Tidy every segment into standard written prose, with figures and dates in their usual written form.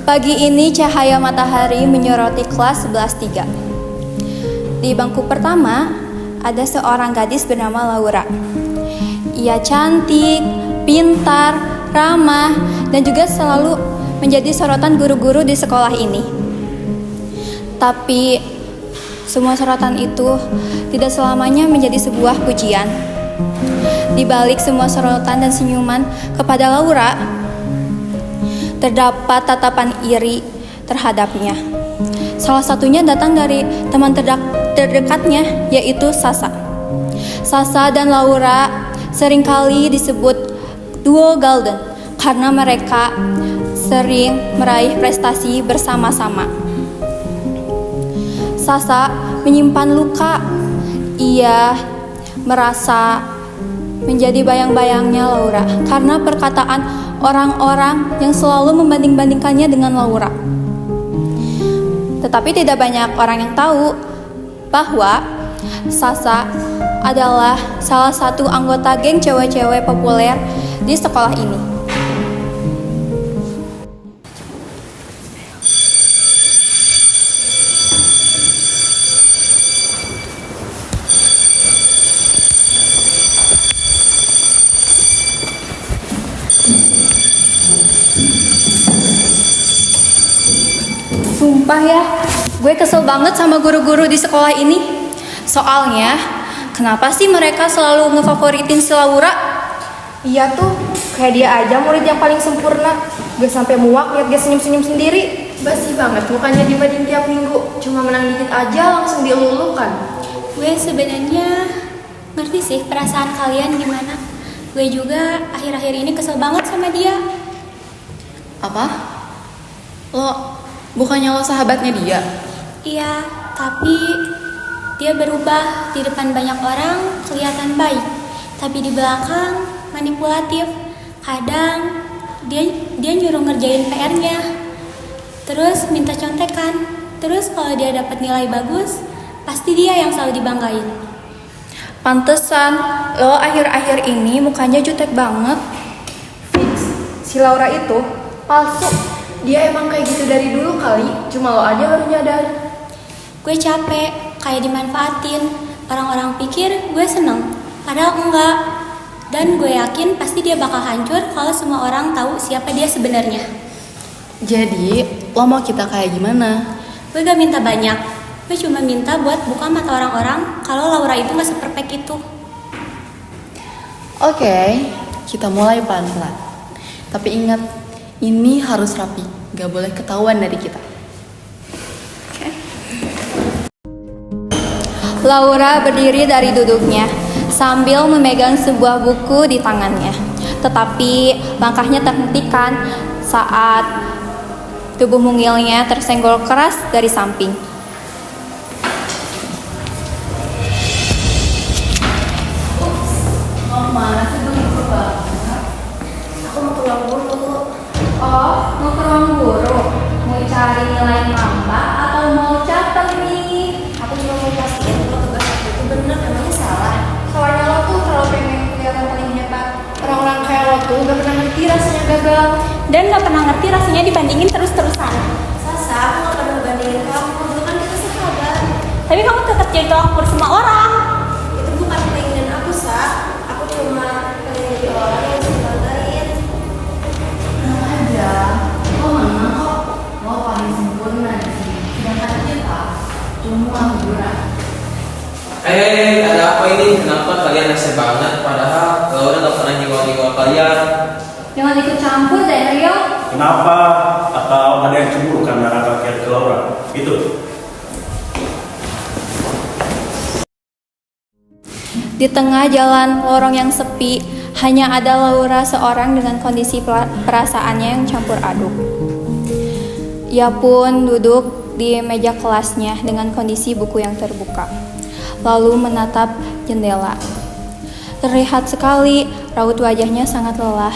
Pagi ini cahaya matahari menyoroti kelas 11-3. Di bangku pertama, ada seorang gadis bernama Laura. Ia cantik, pintar, ramah, dan juga selalu menjadi sorotan guru-guru di sekolah ini. Tapi, semua sorotan itu tidak selamanya menjadi sebuah pujian. Di balik semua sorotan dan senyuman kepada Laura, terdapat tatapan iri terhadapnya. Salah satunya datang dari teman terdekatnya, yaitu Sasa. Sasa dan Laura seringkali disebut duo golden karena mereka sering meraih prestasi bersama-sama. Sasa menyimpan luka. Ia merasa menjadi bayang-bayangnya Laura karena perkataan orang-orang yang selalu membanding-bandingkannya dengan Laura. Tetapi tidak banyak orang yang tahu bahwa Sasa adalah salah satu anggota geng cewek-cewek populer di sekolah ini. Sumpah ya, gue kesel banget sama guru-guru di sekolah ini. Soalnya, kenapa sih mereka selalu ngefavoritin si Laura? Iya tuh, kayak dia aja murid yang paling sempurna. Gue sampai muak liat dia senyum-senyum sendiri. Basi banget mukanya dibanding tiap minggu. Cuma menang dikit aja langsung dilulukan. Gue sebenarnya ngerti sih perasaan kalian gimana. Gue juga akhir-akhir ini kesel banget sama dia. Apa? Bukannya lo sahabatnya dia? Iya, tapi dia berubah. Di depan banyak orang kelihatan baik, tapi di belakang manipulatif. Kadang dia nyuruh ngerjain PR-nya, terus minta contekan. Terus kalau dia dapat nilai bagus, pasti dia yang selalu dibanggain. Pantesan lo akhir-akhir ini mukanya jutek banget. Fix, si Laura itu palsu. Dia emang kayak gitu dari dulu kali, cuma lo aja baru nyadar. Gue capek, kayak dimanfaatin. Orang-orang pikir gue seneng, padahal enggak. Dan gue yakin pasti dia bakal hancur kalau semua orang tahu siapa dia sebenarnya. Jadi, lo mau kita kayak gimana? Gue gak minta banyak. Gue cuma minta buat buka mata orang-orang kalau Laura itu gak seperfect itu. Oke, kita mulai pelan-pelan. Tapi ingat, ini harus rapi, gak boleh ketahuan dari kita. Laura berdiri dari duduknya sambil memegang sebuah buku di tangannya. Tetapi langkahnya terhentikan saat tubuh mungilnya tersenggol keras dari samping. Mana sih begitu banget? Aku mau ke ruang guru. Oh, mau ke ruang guru? Mau cari nilai nambah atau mau catat nih? Aku cuma mau pastiin kalau tugas aku itu bener, emangnya salah. Soalnya lo tuh terlalu pengen kelihatan paling hebat. Orang-orang kayak lo tuh gak pernah ngerti rasanya gagal. Dan gak pernah ngerti rasanya dibandingin terus-terusan. Sasa, aku gak pernah bandingin kamu, dulu kan kita sahabat. Tapi kamu tetap jadi tolak ukur semua orang. Itu bukan keinginan aku, Sa. Aku cuma pengen jadi orang yang bisa dibanggain. Tenang aja, lo menang kok. Lo paling sempurna di sini. Sedangkan kita cuma hiburan. Ada apa ini? Kenapa kalian rese banget? Padahal Laura gak pernah nyenggol-nyenggol kalian. Jangan ikut campur deh, Rio. Kenapa? Atau ada yang cemburu karena kakak kiat ke Laura? Itu. Di tengah jalan lorong yang sepi, hanya ada Laura seorang dengan kondisi perasaannya yang campur aduk. Ia pun duduk di meja kelasnya dengan kondisi buku yang terbuka, lalu menatap jendela. Terlihat sekali raut wajahnya sangat lelah.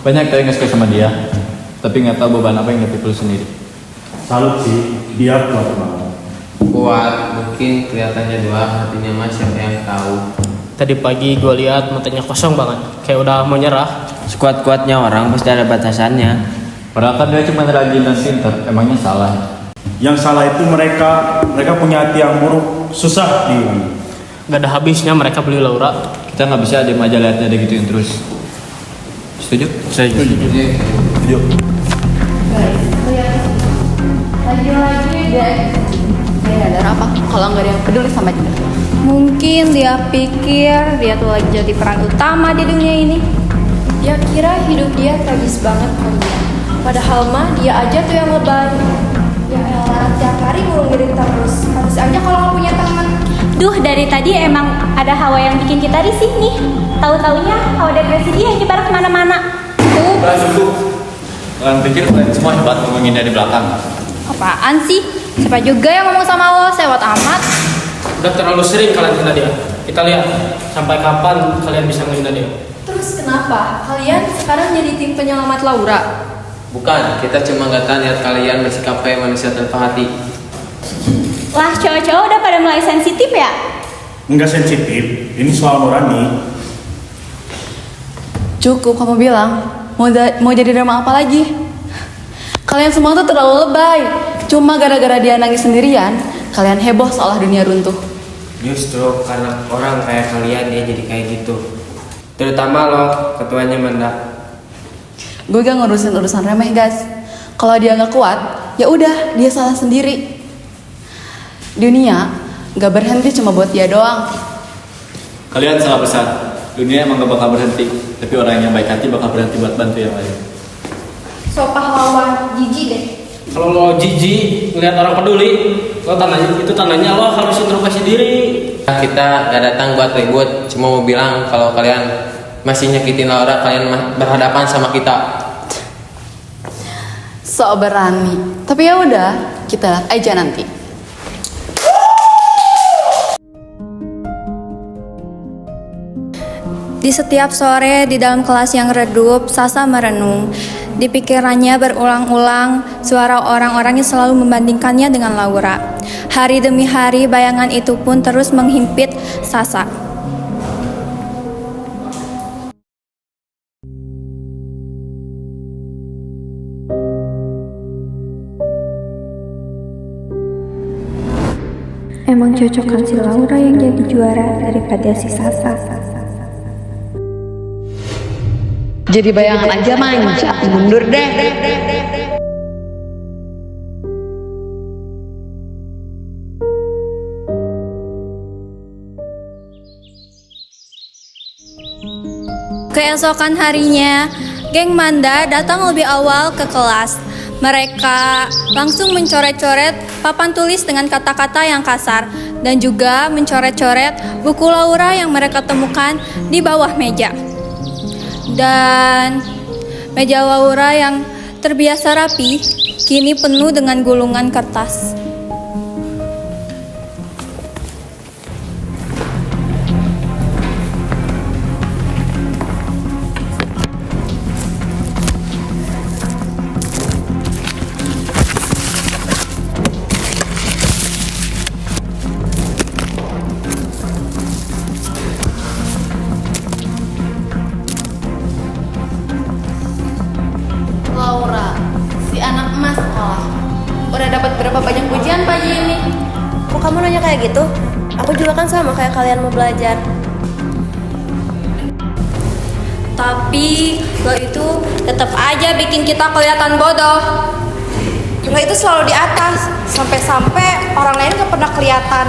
Banyak yang nggak suka sama dia, tapi nggak tahu beban apa yang dia pikul sendiri. Salut sih, dia kuat banget. Kuat, mungkin kelihatannya doang, hatinya mah siapa yang tahu. Tadi pagi gue lihat matanya kosong banget, kayak udah mau nyerah. Sekuat-kuatnya orang pasti ada batasannya. Padahal kan dia cuma rajin dan pinter, emangnya salah? Yang salah itu mereka punya hati yang buruk, susah diubah. Gak ada habisnya mereka beli Laura. Kita nggak bisa diem aja liatnya dia gituin terus. Setuju? Yuk. Lagi-lagi dia nyadar apa kalau nggak ada yang peduli sama dia. Mungkin dia pikir dia tuh lagi jadi peran utama di dunia ini. Dia kira hidup dia tragis banget kalian. Padahal mah dia aja tuh yang lebay. Ya elah, tiap hari ngurung-ngiring terus. Harus aja kalau nggak punya teman. Duh, dari tadi emang ada hawa yang bikin kita risih nih. Tahu-taunya hawa depresi dia yang nyebar kemana-mana. Tuh. Kalian pikir kalian semua hebat ngomongin dari belakang? Apaan sih? Siapa juga yang ngomong sama lo, sewot amat. Udah terlalu sering kalian hina dia. Kita lihat sampai kapan kalian bisa menghina dia. Terus kenapa kalian sekarang jadi tim penyelamat Laura? Bukan, kita cuma nggak tahan lihat kalian bersikap kayak manusia tanpa hati. Lah, cowok-cowok udah pada mulai sensitif ya? Enggak sensitif, ini soal nurani. Cukup kamu bilang, mau jadi drama apa lagi? Kalian semua tuh terlalu lebay. Cuma gara-gara dia nangis sendirian, kalian heboh seolah dunia runtuh. Justru karena orang kayak kalian dia jadi kayak gitu. Terutama lo, ketuanya Manda. Gue gak ngurusin urusan remeh guys. Kalau dia nggak kuat, ya udah dia salah sendiri. Dunia gak berhenti cuma buat dia doang. Kalian salah besar. Dunia emang gak bakal berhenti, tapi orang yang baik hati bakal berhenti buat bantu yang lain. So pahlawan jijik deh. Kalau lo jijik ngeliat orang peduli, lo tandanya lo harus introspeksi diri. Kita gak datang buat ribut, cuma mau bilang kalau kalian masih nyakitin Laura, kalian berhadapan sama kita. So berani. Tapi ya udah, kita lihat aja nanti. Di setiap sore di dalam kelas yang redup, Sasa merenung. Di pikirannya berulang-ulang, suara orang-orang yang selalu membandingkannya dengan Laura. Hari demi hari, bayangan itu pun terus menghimpit Sasa. Emang cocokkan si Laura yang jadi juara daripada si Sasa. Jadi bayangan aja manja, mundur deh. Keesokan harinya, geng Manda datang lebih awal ke kelas. Mereka langsung mencoret-coret papan tulis dengan kata-kata yang kasar dan juga mencoret-coret buku Laura yang mereka temukan di bawah meja. Dan meja Laura yang terbiasa rapi kini penuh dengan gulungan kertas. Laura, si anak emas sekolah. Udah dapat berapa banyak pujian pagi ini? Kok kamu nanya kayak gitu? Aku juga kan sama kayak kalian mau belajar. Tapi lo itu tetap aja bikin kita kelihatan bodoh. Lo itu selalu di atas, sampai-sampai orang lain gak pernah kelihatan.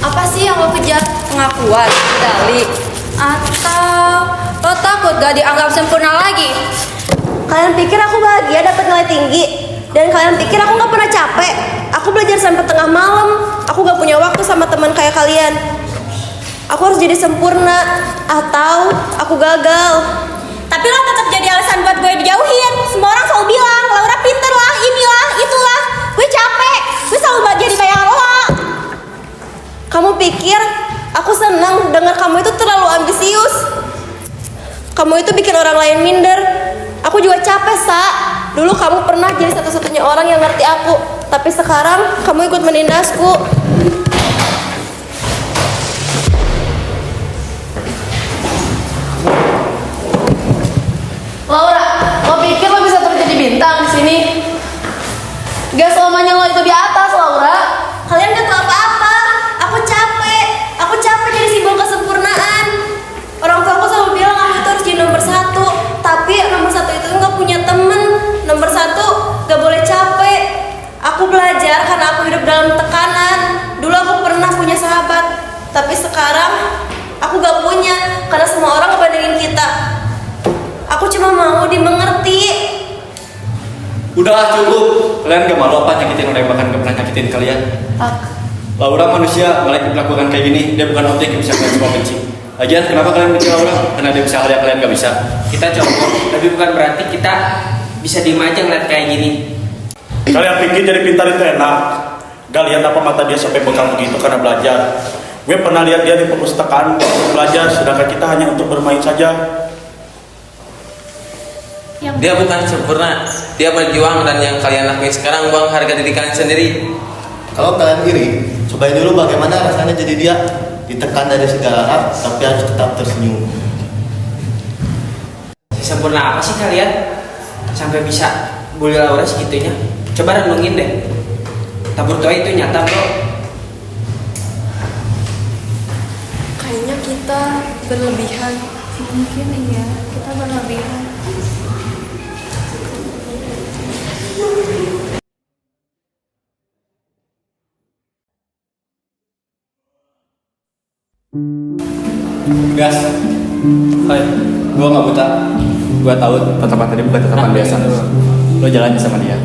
Apa sih yang lo kejar? Pengakuan, medali, Atau lo takut gak dianggap sempurna lagi? Kalian pikir aku bahagia dapat nilai tinggi? Dan kalian pikir aku nggak pernah capek? Aku belajar sampai tengah malam. Aku nggak punya waktu sama teman kayak kalian. Aku harus jadi sempurna atau aku gagal. Tapi lo tetap jadi alasan buat gue dijauhin. Semua orang selalu bilang, Laura pinter lah, inilah, itulah. Gue capek, gue selalu jadi bayangan lo. Kamu pikir aku senang dengar kamu itu terlalu ambisius? Kamu itu bikin orang lain minder. Aku juga capek, Sa. Dulu kamu pernah jadi satu-satunya orang yang ngerti aku, tapi sekarang kamu ikut menindasku. Laura, lo pikir lo bisa terus jadi bintang di sini? Gak selamanya lo itu di atas, Laura. Kalian gak tahu apa-apa. Aku capek. Aku capek jadi simbol kesempurnaan. Orang tua aku selalu bilang aku itu harus jadi nomor 1. Tapi nomor 1 itu gak punya temen. Nomor 1 gak boleh capek. Aku belajar karena aku hidup dalam tekanan. Dulu aku pernah punya sahabat, tapi sekarang aku gak punya karena semua orang ngebandingin kita. Aku cuma mau dimengerti. Udah cukup. Kalian gak malu apa nyakitin orang yang bahkan gak pernah nyakitin kalian? Laura manusia, melakukan kayak gini. Dia bukan objek yang bisa kalian semua benci. Lagian kenapa kalian benci Laura? Karena dia bisa hal yang kalian gak bisa. Kita cowok, tapi bukan berarti kita bisa diem aja ngeliat kayak gini. Kalian pikir jadi pintar itu enak? Gak lihat apa mata dia sampai bengkak begitu karena belajar. Gue pernah lihat dia di perpustakaan belajar, sedangkan kita hanya untuk bermain saja. Dia bukan sempurna, dia berjuang dan yang kalian lakuin sekarang buang harga diri kalian sendiri. Kalau kalian iri, cobain dulu bagaimana rasanya jadi dia. Ditekan dari segala arah, tapi harus tetap tersenyum. Sempurna apa sih kalian? Sampai bisa bully Laura segitunya? Coba renungin deh. Tabur tua itu nyata bro. Kayaknya kita berlebihan. Mungkin iya, kita berlebihan. Gas. Hai, gua nggak buta. Gua tahu tatapan tadi bukan tatapan biasa. Lo jalannya sama dia.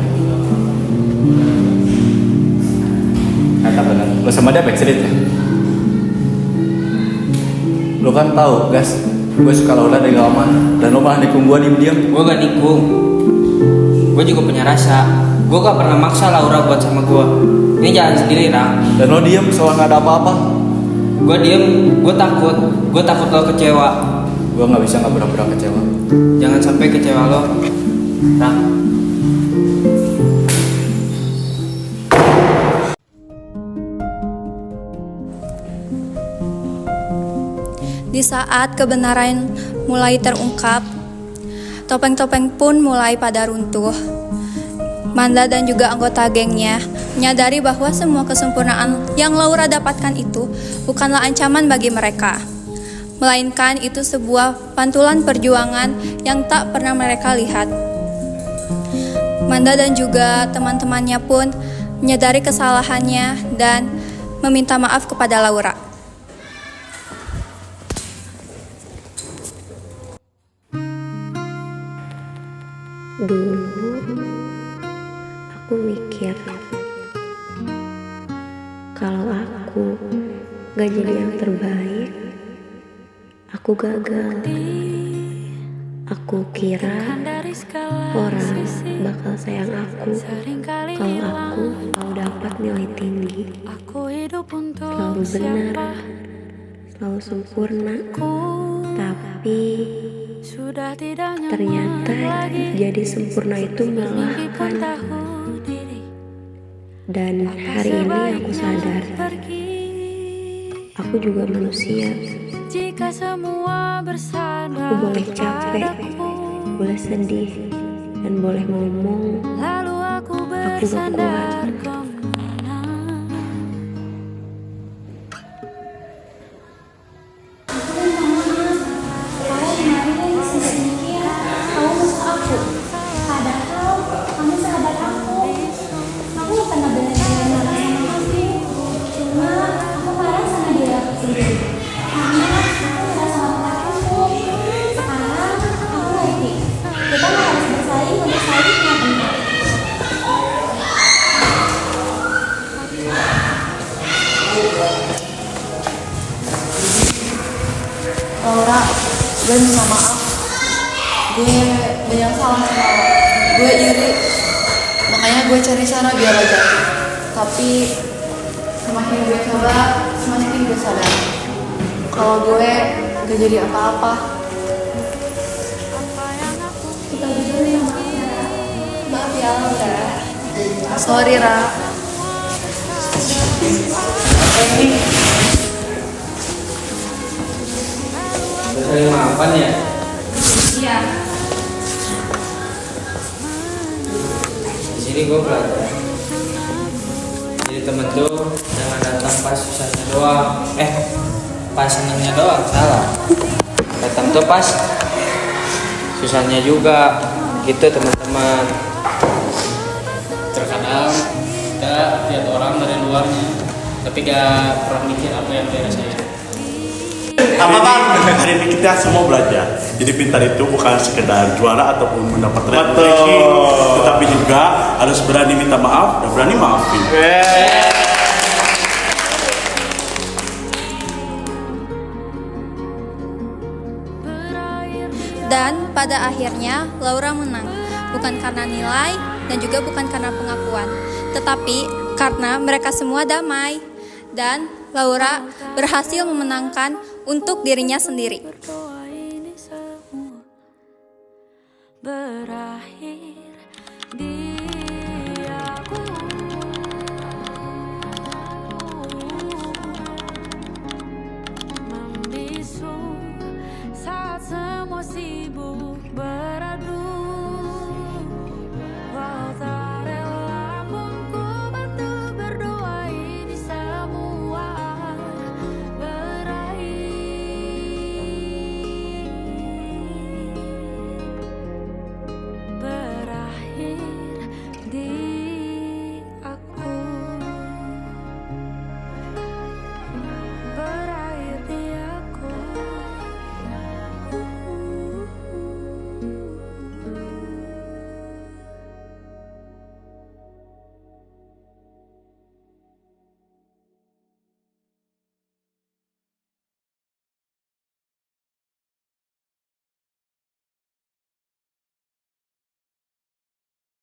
Kata benar. Lo sama dia backstreet ya? Lo kan tahu, Gas. Gue suka Laura dari lama dan lo malah nikung gue diem-diem. Gue gak nikung. Gue juga punya rasa. Gue gak pernah maksa Laura buat sama gue. Ini jalan sendiri, Rang. Dan lo diem soal gak ada apa-apa. Gue diem, gue takut lo kecewa. Gue gak bisa gak pura-pura kecewa. Jangan sampai kecewa lo, Rang. Di saat kebenaran mulai terungkap, topeng-topeng pun mulai pada runtuh. Manda dan juga anggota gengnya menyadari bahwa semua kesempurnaan yang Laura dapatkan itu bukanlah ancaman bagi mereka, melainkan itu sebuah pantulan perjuangan yang tak pernah mereka lihat. Manda dan juga teman-temannya pun menyadari kesalahannya dan meminta maaf kepada Laura. Dulu aku mikir kalau aku gak jadi yang terbaik, aku gagal. Aku kira orang bakal sayang aku kalau aku mau dapat nilai tinggi, selalu benar, selalu sempurna. Tapi ternyata jadi sempurna itu melelahkan. Dan hari ini aku sadar aku juga manusia. Aku boleh capek, boleh sedih, dan boleh ngomong aku gak kuat. Laura, gue minta maaf. Gue banyak salah sama lo. Gue iri. Makanya gue cari cara biar lo jatuh. Tapi semakin gue coba, semakin gue sadar kalau gue gak jadi apa-apa. Kita Sorry, Ra. Sering maafan ya? Iya. Di sini gue belajar. Jadi temen tuh jangan datang pas susahnya doang. Pas senangnya doang, salah. Datang tuh pas susahnya juga. Gitu teman-teman. Terkadang kita lihat orang dari luarnya, tapi gak pernah mikir apa yang dia rasain. Apa Bang? Hari ini kita semua belajar. Jadi pintar itu bukan sekedar juara ataupun mendapat ranking, tetapi juga harus berani minta maaf dan berani maafin. Dan pada akhirnya Laura menang, bukan karena nilai dan juga bukan karena pengakuan, tetapi karena mereka semua damai dan Laura berhasil memenangkan untuk dirinya sendiri.